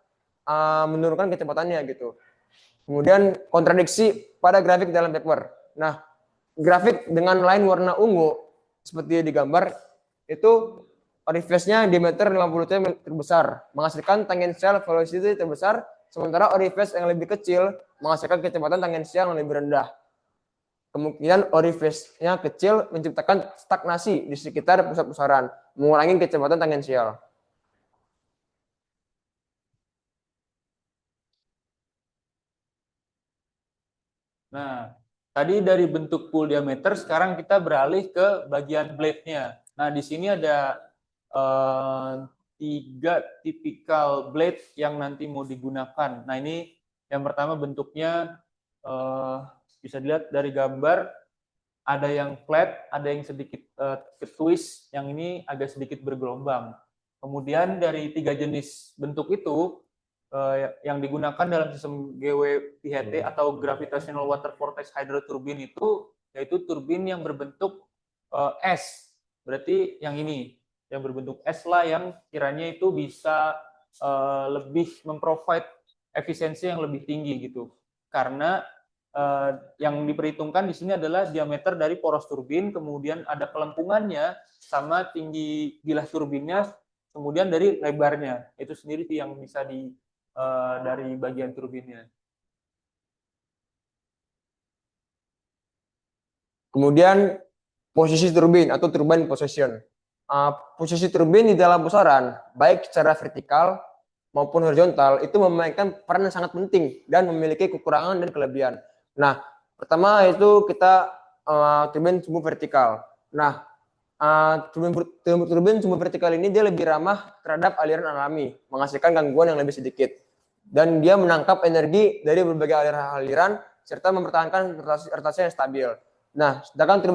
menurunkan kecepatannya gitu. Kemudian kontradiksi pada grafik dalam paper. Nah, grafik dengan line warna ungu seperti digambar itu orifice-nya diameter 50 cm terbesar, menghasilkan tangensial velocity terbesar, sementara orifice yang lebih kecil menghasilkan kecepatan tangensial yang lebih rendah. Kemungkinan orifice-nya kecil menciptakan stagnasi di sekitar pusat pusaran, mengurangi kecepatan tangensial. Nah, tadi dari bentuk pool diameter, sekarang kita beralih ke bagian blade-nya. Nah, di sini ada 3 tipikal blade yang nanti mau digunakan. Nah, ini yang pertama bentuknya bisa dilihat dari gambar, ada yang flat, ada yang sedikit twist, yang ini agak sedikit bergelombang. Kemudian dari 3 jenis bentuk itu, yang digunakan dalam sistem GWPHT atau Gravitational Water Vortex Hydroturbine itu, yaitu turbin yang berbentuk S. Berarti yang ini, yang berbentuk S lah, yang kiranya itu bisa lebih memprovide efisiensi yang lebih tinggi gitu. Karena yang diperhitungkan di sini adalah diameter dari poros turbin, kemudian ada kelempungannya, sama tinggi bilah turbinnya, kemudian dari lebarnya. Itu sendiri yang bisa dari bagian turbinnya. Kemudian posisi turbin atau turbine position. Posisi turbin di dalam pusaran, baik secara vertikal maupun horizontal, itu memainkan peran yang sangat penting dan memiliki kekurangan dan kelebihan. Nah, pertama itu kita turbin sumbu vertikal. Nah, turbin sumbu vertikal ini dia lebih ramah terhadap aliran alami, menghasilkan gangguan yang lebih sedikit. Dan dia menangkap energi dari berbagai aliran serta mempertahankan rotasi yang stabil. Nah, sedangkan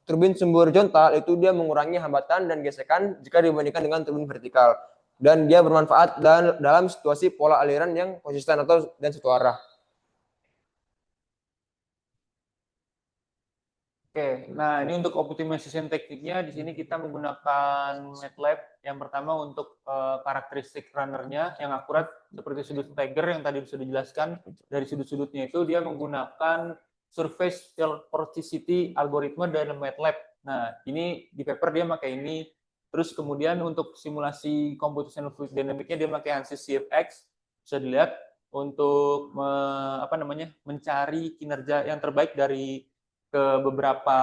turbin sumbu horizontal itu dia mengurangi hambatan dan gesekan jika dibandingkan dengan turbin vertikal. Dan dia bermanfaat dalam situasi pola aliran yang konsisten dan satu arah. Oke, nah ini untuk optimization tekniknya, di sini kita menggunakan MATLAB. Yang pertama untuk karakteristik runnernya yang akurat seperti sudut Steiger yang tadi sudah dijelaskan. Dari sudut-sudutnya itu dia menggunakan surface vorticity algoritma dari MATLAB. Nah, ini di paper dia pakai ini. Terus kemudian untuk simulasi computational fluid dynamics-nya dia pakai ANSYS CFX. Bisa dilihat untuk mencari kinerja yang terbaik dari ke beberapa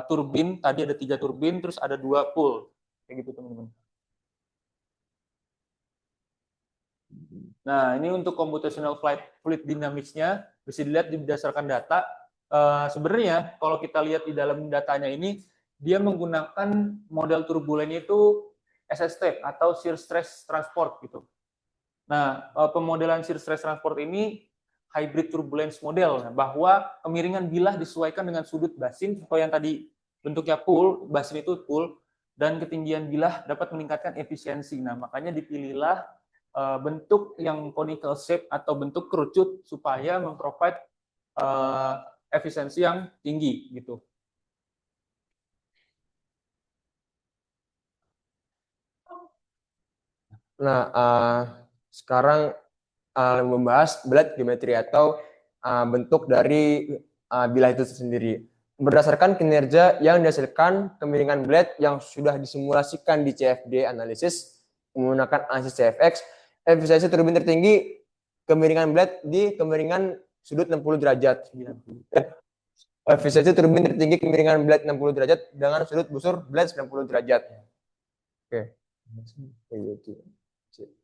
turbin. Tadi ada 3 turbin, terus ada 2 pool. Kayak gitu, teman-teman. Nah, ini untuk computational fluid dynamics-nya bisa dilihat berdasarkan data. Sebenarnya kalau kita lihat di dalam datanya ini, dia menggunakan model turbulennya itu SST atau shear stress transport gitu. Nah, pemodelan shear stress transport ini hybrid turbulence model, bahwa kemiringan bilah disesuaikan dengan sudut basin, atau yang tadi bentuknya pool, basin itu pool, dan ketinggian bilah dapat meningkatkan efisiensi. Nah, makanya dipilihlah bentuk yang conical shape atau bentuk kerucut supaya memprovide efisiensi yang tinggi gitu. Nah, sekarang membahas blade geometri atau bentuk dari bilah itu sendiri. Berdasarkan kinerja yang dihasilkan kemiringan blade yang sudah disimulasikan di CFD analisis menggunakan analisis CFX, efisiensi turbin tertinggi kemiringan blade di kemiringan sudut 60 derajat. Efisiensi turbin tertinggi kemiringan blade 60 derajat dengan sudut busur blade 90 derajat. Oke. 60.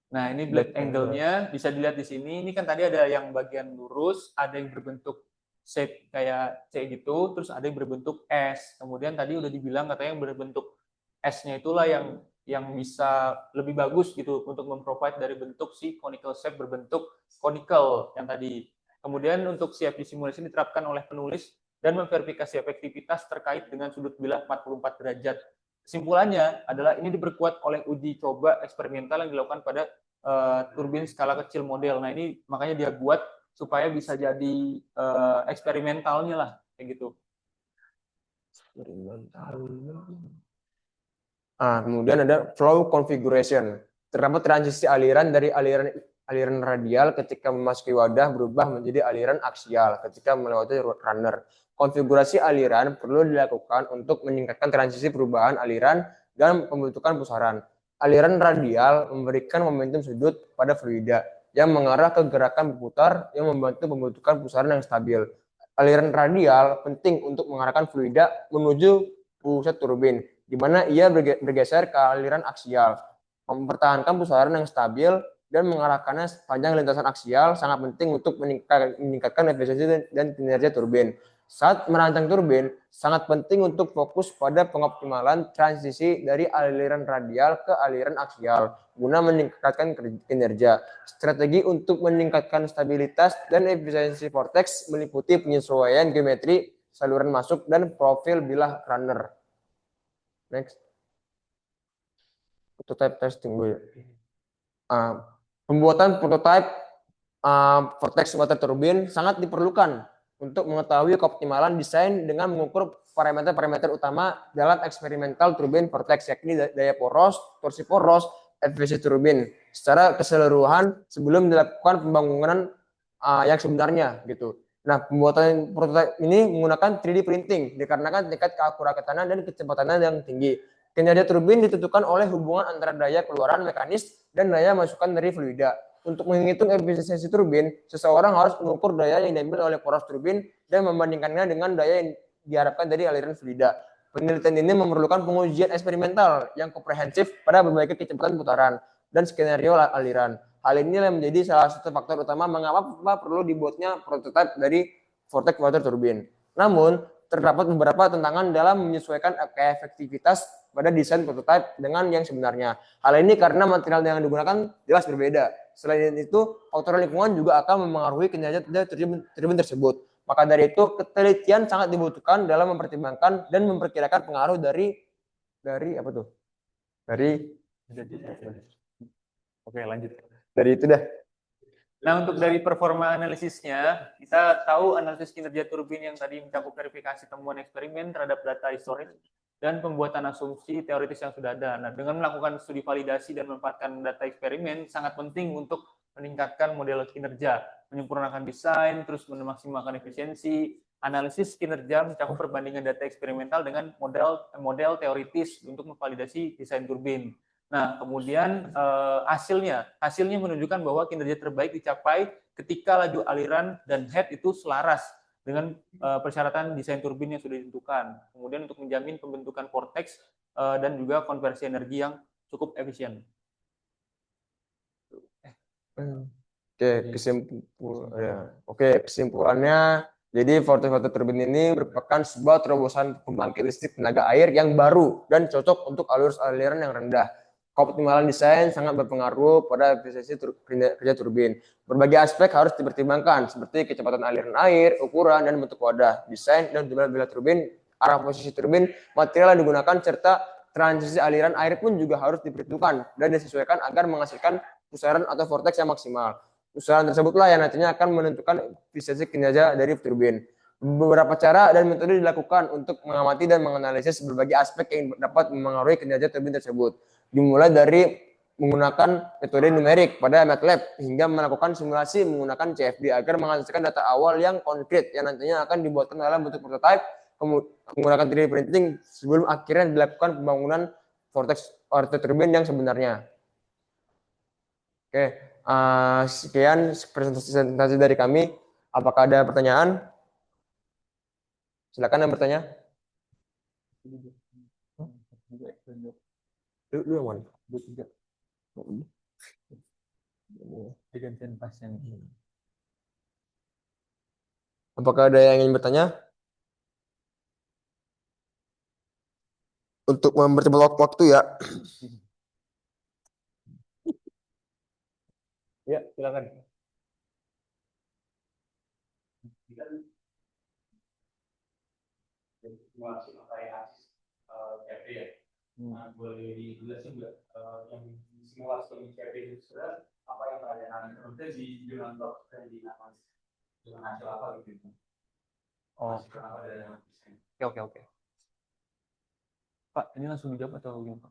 Nah, ini blade angle-nya bisa dilihat di sini. Ini kan tadi ada yang bagian lurus, ada yang berbentuk shape kayak C gitu, terus ada yang berbentuk S. Kemudian tadi udah dibilang katanya yang berbentuk S-nya itulah yang bisa lebih bagus gitu untuk memprovide dari bentuk si conical shape berbentuk conical yang tadi. Kemudian untuk CFD simulation diterapkan oleh penulis dan memverifikasi efektivitas terkait dengan sudut bilah 44 derajat. Kesimpulannya adalah ini diperkuat oleh uji coba eksperimental yang dilakukan pada turbin skala kecil model. Nah, ini makanya dia buat supaya bisa jadi eksperimentalnya lah kayak gitu. Kemudian ada flow configuration. Terdapat transisi aliran dari aliran radial ketika memasuki wadah berubah menjadi aliran aksial ketika melewati runner. Konfigurasi aliran perlu dilakukan untuk meningkatkan transisi perubahan aliran dan pembentukan pusaran. Aliran radial memberikan momentum sudut pada fluida yang mengarah ke gerakan berputar yang membantu pembentukan pusaran yang stabil. Aliran radial penting untuk mengarahkan fluida menuju pusat turbin, di mana ia bergeser ke aliran aksial. Mempertahankan pusaran yang stabil dan mengarahkannya sepanjang lintasan aksial sangat penting untuk meningkatkan efisiensi dan kinerja turbin. Saat merancang turbin, sangat penting untuk fokus pada pengoptimalan transisi dari aliran radial ke aliran aksial guna meningkatkan kinerja. Strategi untuk meningkatkan stabilitas dan efisiensi vortex meliputi penyesuaian geometri saluran masuk dan profil bilah runner. Next. Prototype testing. Pembuatan prototype vortex water turbine sangat diperlukan untuk mengetahui keoptimalan desain dengan mengukur parameter-parameter utama dalam eksperimental turbin vortex, yakni daya poros, torsi poros, efisiensi turbin secara keseluruhan sebelum dilakukan pembangunan yang sebenarnya gitu. Nah, pembuatan prototipe ini menggunakan 3D printing dikarenakan tingkat keakuratannya dan kecepatannya yang tinggi. Kinerja turbin ditentukan oleh hubungan antara daya keluaran mekanis dan daya masukan dari fluida. Untuk menghitung efisiensi turbin, seseorang harus mengukur daya yang diambil oleh poros turbin dan membandingkannya dengan daya yang diharapkan dari aliran fluida. Penelitian ini memerlukan pengujian eksperimental yang komprehensif pada berbagai kecepatan putaran dan skenario aliran. Hal ini yang menjadi salah satu faktor utama mengapa perlu dibuatnya prototipe dari vortex water turbine. Namun, terdapat beberapa tantangan dalam menyesuaikan efektivitas pada desain prototipe dengan yang sebenarnya. Hal ini karena material yang digunakan jelas berbeda. Selain itu, faktor lingkungan juga akan memengaruhi kinerja turbin tersebut. Maka dari itu, ketelitian sangat dibutuhkan dalam mempertimbangkan dan memperkirakan pengaruh dari apa tuh? Oke, lanjut. Dari itu dah. Nah, untuk dari performa analisisnya, kita tahu analisis kinerja turbin yang tadi mencakup verifikasi temuan eksperimen terhadap data historis dan pembuatan asumsi teoritis yang sudah ada. Nah, dengan melakukan studi validasi dan memanfaatkan data eksperimen sangat penting untuk meningkatkan model kinerja, menyempurnakan desain, terus memaksimalkan efisiensi. Analisis kinerja mencakup perbandingan data eksperimental dengan model teoritis untuk memvalidasi desain turbin. Nah, kemudian hasilnya menunjukkan bahwa kinerja terbaik dicapai ketika laju aliran dan head itu selaras dengan persyaratan desain turbin yang sudah ditentukan. Kemudian untuk menjamin pembentukan vortex dan juga konversi energi yang cukup efisien. Kesimpulannya, jadi vortex water turbine ini merupakan sebuah terobosan pembangkit listrik tenaga air yang baru dan cocok untuk aliran yang rendah. Keoptimalan desain sangat berpengaruh pada efisiensi kerja turbin. Berbagai aspek harus dipertimbangkan, seperti kecepatan aliran air, ukuran, dan bentuk wadah, desain, dan jumlah bilah turbin arah posisi turbin, material yang digunakan, serta transisi aliran air pun juga harus diperhitungkan dan disesuaikan agar menghasilkan pusaran atau vortex yang maksimal. Pusaran tersebutlah yang nantinya akan menentukan efisiensi kinerja dari turbin. Beberapa cara dan metode dilakukan untuk mengamati dan menganalisis berbagai aspek yang dapat memengaruhi kinerja turbin tersebut. Dimulai dari menggunakan metode numerik pada MATLAB hingga melakukan simulasi menggunakan CFD agar menghasilkan data awal yang konkret yang nantinya akan dibuatkan dalam bentuk prototipe menggunakan 3D printing sebelum akhirnya dilakukan pembangunan vortex order turbin yang sebenarnya. Oke, sekian presentasi dari kami. Apakah ada pertanyaan? Silakan yang bertanya. Lu yang mana? Digantian pasien. Apakah ada yang ingin bertanya? Untuk mempercepat waktu ya. Ya, silakan. Boleh dijelasin nggak yang simulasi CFD itu apa yang kalian maksudnya di dengan blok dan di analis dengan hasil apa gitu? Oh, oke. Pak, ini langsung dijawab atau gimana?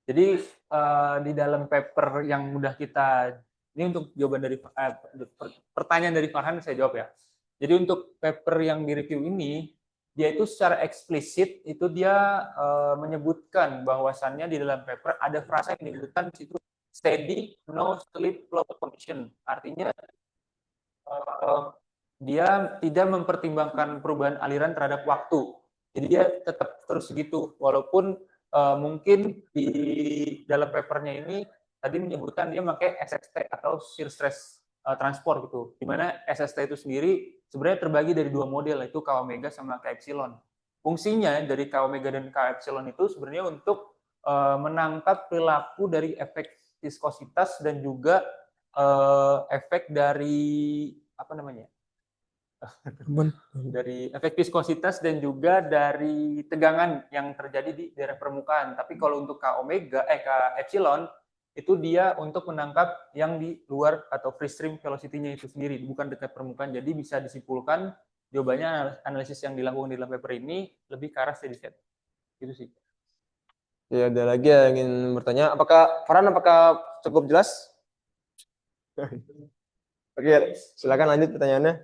Jadi di dalam paper yang udah kita, ini untuk jawaban dari pertanyaan dari Farhan saya jawab ya. Jadi untuk paper yang direview ini, dia itu secara eksplisit itu dia menyebutkan bahwasannya di dalam paper ada frasa yang disebutkan di situ steady no slip flow condition. Artinya dia tidak mempertimbangkan perubahan aliran terhadap waktu. Jadi dia tetap terus segitu, walaupun mungkin di dalam papernya ini tadi menyebutkan dia pakai SST atau shear stress transport gitu. Di mana SST itu sendiri sebenarnya terbagi dari dua model, yaitu K omega sama K epsilon. Fungsinya dari K omega dan K epsilon itu sebenarnya untuk menangkap perilaku dari efek viskositas dan juga efek dari apa namanya? Dari efek viskositas dan juga dari tegangan yang terjadi di daerah permukaan. Tapi kalau untuk K epsilon itu dia untuk menangkap yang di luar atau free stream velocity-nya itu sendiri, bukan dekat permukaan. Jadi bisa disimpulkan jawabannya analisis yang dilakukan di dalam paper ini lebih ke arah steady state. Itu sih. Ya, ada lagi yang ingin bertanya. Farhan, apakah cukup jelas? Oke, silakan lanjut pertanyaannya.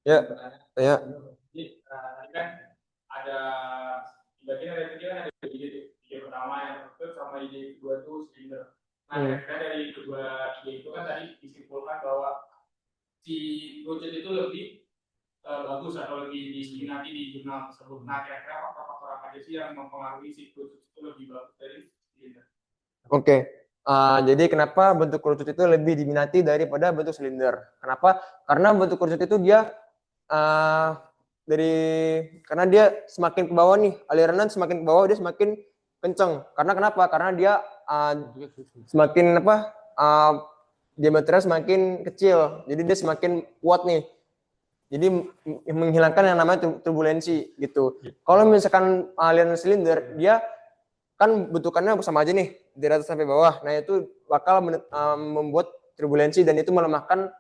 Ya, tanya. Jadi tadi kan ada bagian dari video kan ada ide pertama yang tertutup sama ide kedua itu silinder. Nah, kira-kira dari kedua ide itu kan tadi disimpulkan bahwa si Gojek itu lebih bagus atau lebih diminati di jurnal tersebut. Nah, kira-kira faktor-faktor apa aja sih yang mempengaruhi si Gojek itu lebih bagus dari silinder? Oke. Jadi kenapa bentuk kerucut itu lebih diminati daripada bentuk silinder? Kenapa? Karena bentuk kerucut itu dia karena dia semakin ke bawah nih, alirannya semakin ke bawah dia semakin kenceng. Karena kenapa? Karena dia semakin diameternya semakin kecil. Jadi dia semakin kuat nih. Jadi menghilangkan yang namanya turbulensi gitu. Kalau misalkan aliran silinder, dia kan bentukannya sama aja nih dari atas sampai bawah. Nah itu bakal membuat turbulensi dan itu melemahkan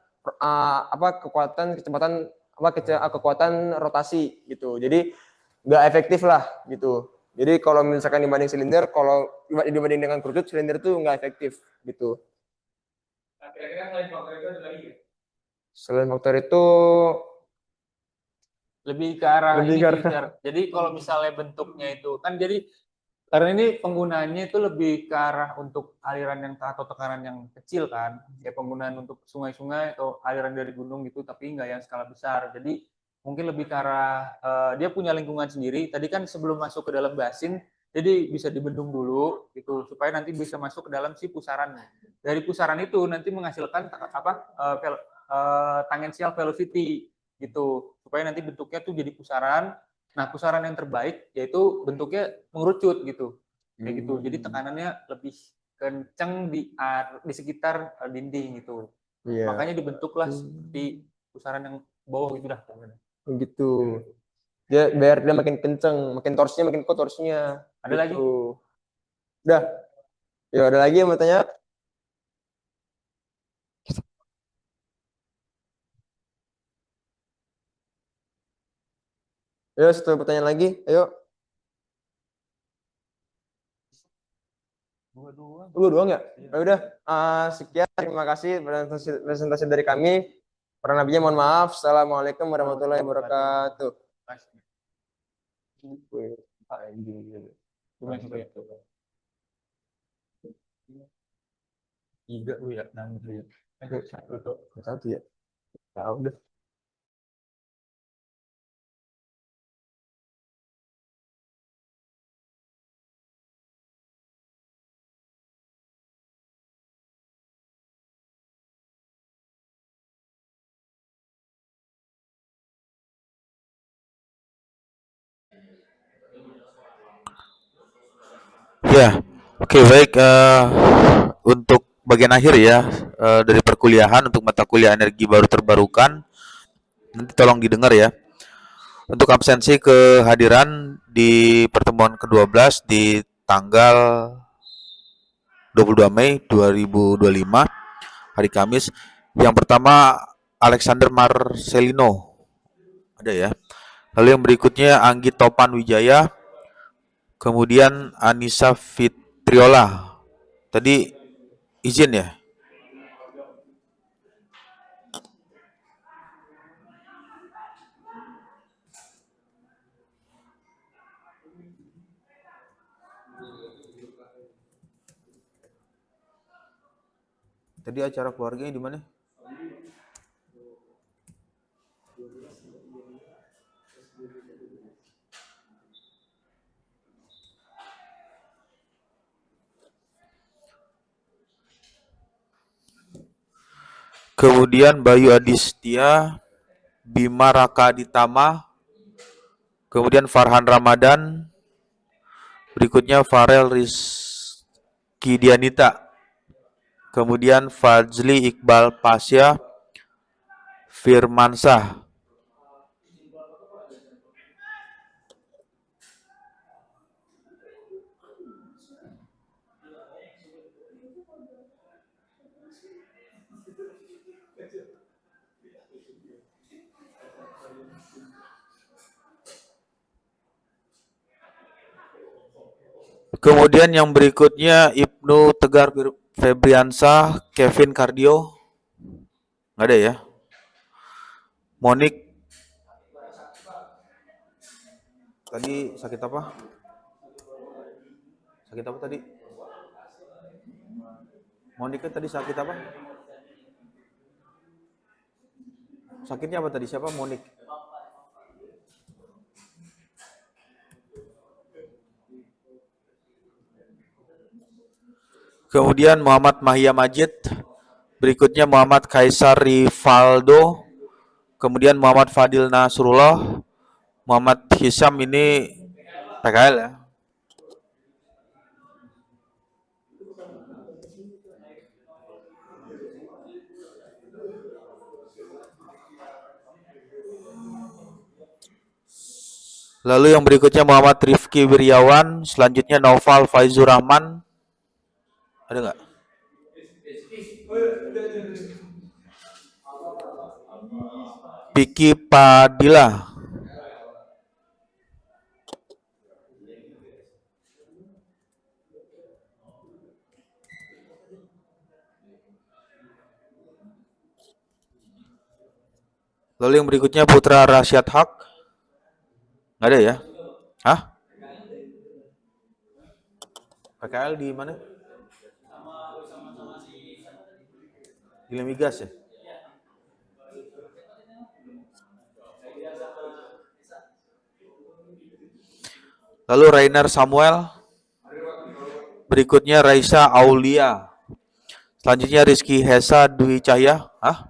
kekuatan rotasi gitu. Jadi nggak efektif lah gitu. Jadi kalau misalkan dibanding silinder, kalau dibanding dengan kerucut, silinder itu nggak efektif gitu. Nah, kira-kira selain faktor itu ada lagi nggak? Selain faktor itu Lebih ke arah jadi kalau misalnya bentuknya itu kan jadi karena ini penggunaannya itu lebih ke arah untuk aliran yang atau tekanan yang kecil kan, ya penggunaan untuk sungai-sungai atau aliran dari gunung gitu, tapi nggak yang skala besar. Jadi mungkin lebih ke arah dia punya lingkungan sendiri. Tadi kan sebelum masuk ke dalam basin, jadi bisa dibendung dulu gitu supaya nanti bisa masuk ke dalam si pusaran. Dari pusaran itu nanti menghasilkan tangential velocity gitu supaya nanti bentuknya tuh jadi pusaran. Nah, pusaran yang terbaik yaitu bentuknya mengerucut gitu. Kayak gitu. Jadi tekanannya lebih kencang di sekitar dinding gitu. Iya. Makanya dibentuklah seperti pusaran yang bawah gitu dah. Begitu. Dia biar dia makin kenceng, makin torsinya makin kuat torsinya. Ada lagi? Gitu. Udah. Ya ada lagi yang mau tanya? Ayo, satu pertanyaan lagi. Ayo. Dua Doang ya? Ya udah. Sekian. Terima kasih presentasi dari kami. Kurang lebihnya mohon maaf. Assalamualaikum warahmatullahi wabarakatuh. Tiga lu ya, nangis ya. Satu ya. Ya udah. Ya, oke baik. Untuk bagian akhir ya dari perkuliahan untuk mata kuliah energi baru terbarukan, nanti tolong didengar ya. Untuk absensi kehadiran di pertemuan ke-12 di tanggal 22 Mei 2025 hari Kamis. Yang pertama Alexander Marcelino, ada ya. Lalu yang berikutnya Anggi Topan Wijaya, kemudian Anissa Fitriola. Tadi izin ya. Tadi acara keluarganya di mana? Kemudian Bayu Adistia, Bima Raka Aditama, kemudian Farhan Ramadan, berikutnya Farel Rizky Dianita, kemudian Fazli Iqbal Pasya, Firmansah. Kemudian yang berikutnya Ibnu Tegar Febriansah, Kevin Kardio. Nggak ada ya. Monik. Tadi sakit apa? Sakit apa tadi? Monik tadi sakit apa? Sakitnya apa tadi? Siapa? Monik. Kemudian Muhammad Mahia Majid, berikutnya Muhammad Kaisar Rivaldo, kemudian Muhammad Fadil Nasrullah, Muhammad Hisam ini PKL ya. Lalu yang berikutnya Muhammad Rifki Wiryawan, selanjutnya Noval Faizur Rahman. Ada nggak? Piki Padilla. Lalu yang berikutnya Putra Rasyad Haq. Nggak ada ya? Hah? PKL di mana? Di Lemigas ya? Lalu Rainer Samuel. Berikutnya Raisa Aulia. Selanjutnya Rizky Hesa Dwi Cahya. Hah?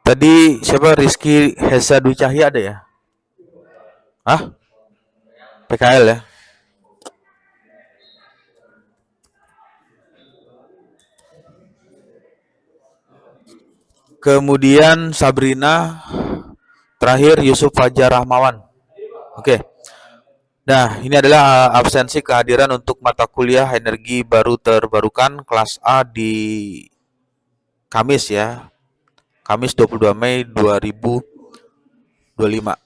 Tadi siapa Rizky Hesa Dwi Cahya ada ya? Hah? PKL ya? Kemudian Sabrina, terakhir Yusuf Fajar Rahmawan. Oke. Nah, ini adalah absensi kehadiran untuk mata kuliah energi baru terbarukan kelas A di Kamis ya. Kamis 22 Mei 2025.